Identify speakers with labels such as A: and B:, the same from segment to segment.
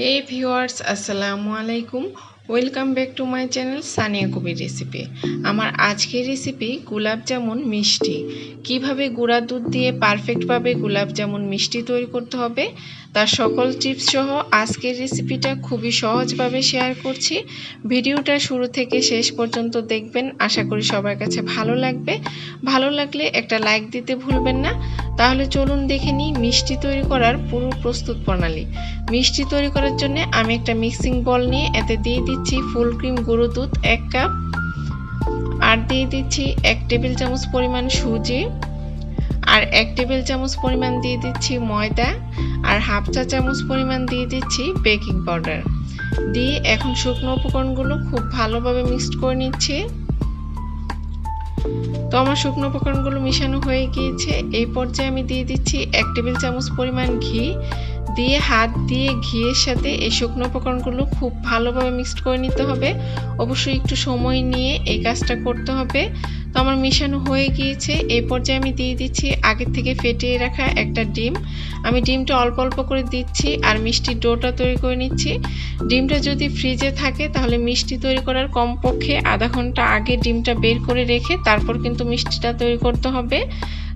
A: Hey viewers, আসসালামু আলাইকুম। Welcome back to my channel Sania Kabir recipe. আমার আজকের রেসিপি গোলাপ জামুন মিষ্টি। কিভাবে গুঁড়া দুধ দিয়ে পারফেক্টভাবে গোলাপ জামুন মিষ্টি তৈরি করতে হবে তার সকল টিপস সহ আজকের রেসিপিটা খুবই সহজভাবে শেয়ার করছি। ভিডিওটা শুরু থেকে শেষ পর্যন্ত দেখবেন, আশা করি সবার কাছে ভালো লাগবে। ভালো লাগলে একটা লাইক দিতে ভুলবেন না। তাহলে চলুন দেখে নিই মিষ্টি তৈরি করার পুরো প্রস্তুত প্রণালী। মিষ্টি তৈরি করার জন্য আমি একটা মিক্সিং বল নিয়ে এতে দিয়ে দিচ্ছি ফুল ক্রিম গুঁড়ো দুধ 1 কাপ, আর দিয়ে দিচ্ছি 1 টেবিল চামচ পরিমাণ সুজি, আর 1 টেবিল চামচ পরিমাণ দিয়ে দিচ্ছি ময়দা, আর হাফ চা চামচ পরিমাণ দিয়ে দিচ্ছি বেকিং পাউডার। দিয়ে এখন শুকনো উপকরণগুলো খুব ভালোভাবে মিক্সড করে নিচ্ছি। তো আমার শুকনো উপকরণগুলো মিশানো হয়ে গিয়েছে। এই পর্যায়ে আমি দিয়ে দিচ্ছি 1 টেবিল চামচ পরিমাণ ঘি। দিয়ে হাত দিয়ে ঘিয়ের সাথে এই শুকনো উপকরণগুলো খুব ভালোভাবে মিক্সড করে নিতে হবে। অবশ্যই একটু সময় নিয়ে এই কাজটা করতে হবে। তো আমার মিশানো হয়ে গিয়েছে। এই পর্যায়ে আমি দিয়ে দিচ্ছি আগে থেকে ফেটিয়ে রাখা একটা ডিম। আমি ডিমটা অল্প অল্প করে দিচ্ছি আর মিষ্টির ডোটা তৈরি করে নিচ্ছি। ডিমটা যদি ফ্রিজে থাকে তাহলে মিষ্টি তৈরি করার কমপক্ষে আধা ঘন্টা আগে ডিমটা বের করে রেখে তারপর কিন্তু মিষ্টিটা তৈরি করতে হবে।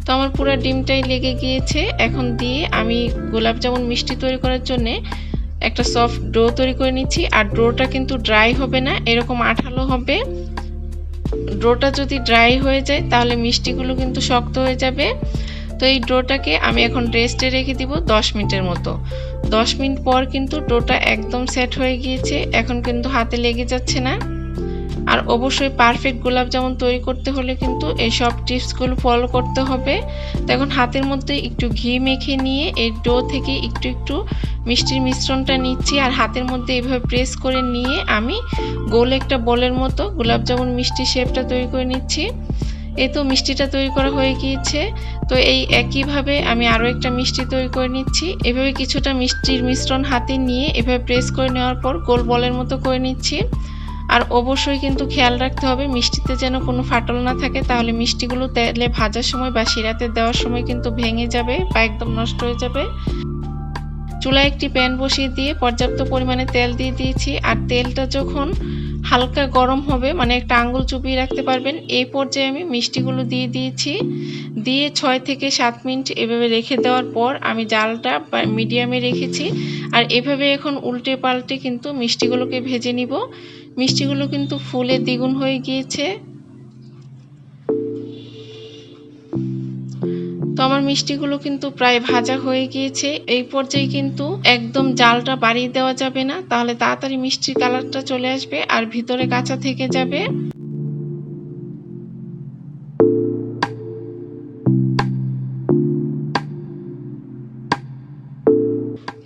A: তো আমার পুরো ডিমটাই লেগে গিয়েছে। এখন দিয়ে আমি গোলাপ জামুন মিষ্টি তৈরি করার জন্য একটা সফট ডো তৈরি করে নিচ্ছি। আর ডোটা কিন্তু ড্রাই হবে না, এরকম আঠালো হবে। ডোটা যদি ড্রাই হয়ে যায় তাহলে মিষ্টিগুলো কিন্তু শক্ত হয়ে যাবে। তো এই ডোটাকে আমি এখন রেস্টে রেখে দিব 10 মিনিটের মতো। 10 মিনিট পর কিন্তু ডোটা একদম সেট হয়ে গিয়েছে, এখন কিন্তু হাতে লেগে যাচ্ছে না। আর অবশ্যই পারফেক্ট গোলাপ জামুন তৈরি করতে হলে কিন্তু এই সব টিপসগুলো ফলো করতে হবে। তো এখন হাতের মধ্যে একটু ঘি মেখে নিয়ে এই ডো থেকে একটু একটু মিষ্টির মিশ্রণটা নিচ্ছি আর হাতের মধ্যে এভাবে প্রেস করে নিয়ে আমি গোল একটা বলের মতো গোলাপ জামুন মিষ্টি শেপটা তৈরি করে নিচ্ছি। এই তো মিষ্টিটা তৈরি করা হয়ে গিয়েছে। তো এই একইভাবে আমি আরও একটা মিষ্টি তৈরি করে নিচ্ছি। এভাবে কিছুটা মিষ্টির মিশ্রণ হাতে নিয়ে এভাবে প্রেস করে নেওয়ার পর গোল বলের মতো করে নিচ্ছি। আর অবশ্যই কিন্তু খেয়াল রাখতে হবে মিষ্টিতে যেন কোনো ফাটল না থাকে, তাহলে মিষ্টিগুলো তেলে ভাজার সময় বা শিরাতে দেওয়ার সময় কিন্তু ভেঙে যাবে বা একদম নষ্ট হয়ে যাবে। চুলায় একটি প্যান বসিয়ে দিয়ে পর্যাপ্ত পরিমাণে তেল দিয়ে দিয়েছি। আর তেলটা যখন হালকা গরম হবে, মানে একটা আঙ্গুল চুপিয়ে রাখতে পারবেন, এই পর্যায়ে আমি মিষ্টিগুলো দিয়ে দিয়েছি। দিয়ে 6 থেকে 7 মিনিট এভাবে রেখে দেওয়ার পর আমি জালটা মিডিয়ামে রেখেছি। আর এভাবে এখন উল্টে পাল্টে কিন্তু মিষ্টিগুলোকে ভেজে নিব। মিষ্টিগুলো কিন্তু ফুলে দ্বিগুণ হয়ে গিয়েছে। তো আমার মিষ্টিগুলো কিন্তু প্রায় ভাজা হয়ে গিয়েছে। এই পর্যায়ে কিন্তু একদম জালটা বাড়িয়ে দেওয়া যাবে না, তাহলে তাড়াতাড়ি মিষ্টির কালারটা চলে আসবে আর ভিতরে কাঁচা থেকে যাবে।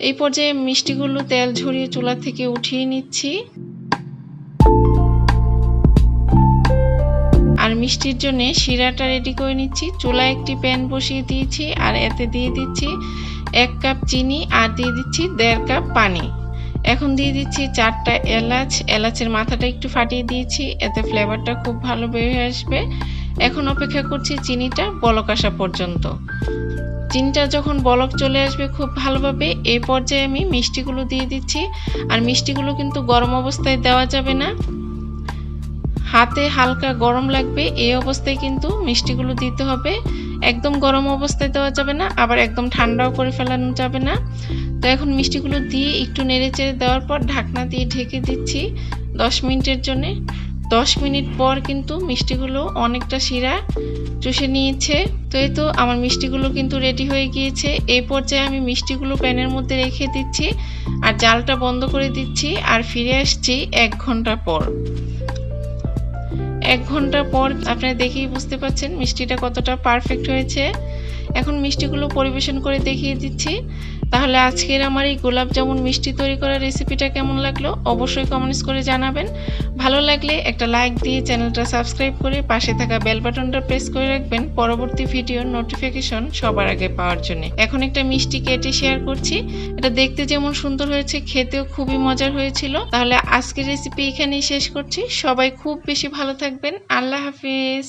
A: এই পর্যায়ে মিষ্টিগুলো তেল ঝরিয়ে চুলা থেকে উঠিয়ে নিচ্ছি। আর মিষ্টির জন্য শিরাটা রেডি করে নিচ্ছি। চুলায় একটি প্যান বসিয়ে দিয়েছি আর এতে দিয়ে দিচ্ছি 1 কাপ চিনি আর দিয়ে দিচ্ছি 1.5 কাপ পানি। এখন দিয়ে দিচ্ছি 4টা এলাচ। এলাচের মাথাটা একটু ফাটিয়ে দিয়েছি, এতে ফ্লেভারটা খুব ভালো বের হয়ে আসবে। এখন অপেক্ষা করছি চিনিটা বলক আসা পর্যন্ত। চিনিটা যখন বলক চলে আসবে খুব ভালোভাবে, এই পর্যায়ে আমি মিষ্টিগুলো দিয়ে দিচ্ছি। আর মিষ্টিগুলো কিন্তু গরম অবস্থায় দেওয়া যাবে না, হাতে হালকা গরম লাগবে এই অবস্থায় কিন্তু মিষ্টিগুলো দিতে হবে। একদম গরম অবস্থায় দেওয়া যাবে না, আবার একদম ঠান্ডাও করে ফেলানো যাবে না। তো এখন মিষ্টিগুলো দিয়ে একটু নেড়েচেড়ে দেওয়ার পর ঢাকনা দিয়ে ঢেকে দিচ্ছি 10 মিনিটের জন্য। 10 মিনিট পর কিন্তু মিষ্টিগুলো অনেকটা শিরা চুষে নিয়েছে। তো এই তো আমার মিষ্টিগুলো কিন্তু রেডি হয়ে গিয়েছে। এই পর্যায়ে আমি মিষ্টিগুলো প্যানের মধ্যে রেখে দিচ্ছি আর জালটা বন্ধ করে দিচ্ছি। আর ফিরে আসছি 1 ঘন্টা পর। 1 ঘন্টা পর আপনারা দেখেই বুঝতে পারছেন মিষ্টিটা কতটা পারফেক্ট হয়েছে। এখন মিষ্টিগুলো পরিবেশন করে দেখিয়ে দিচ্ছি। তাহলে আজকের আমার এই গোলাপ জামুন মিষ্টি তৈরি করার রেসিপিটা কেমন লাগলো অবশ্যই কমেন্টস করে জানাবেন। ভালো লাগলে একটা লাইক দিয়ে চ্যানেলটা সাবস্ক্রাইব করে পাশে থাকা বেল বাটনটা প্রেস করে রাখবেন পরবর্তী ভিডিওর নোটিফিকেশন সবার আগে পাওয়ার জন্য। এখন একটা মিষ্টি কেটে শেয়ার করছি। এটা দেখতে যেমন সুন্দর হয়েছে, খেতেও খুবই মজার হয়েছিল। তাহলে আজকের রেসিপি এখানেই শেষ করছি। সবাই খুব বেশি ভালো থাকবেন। আল্লাহ হাফিজ।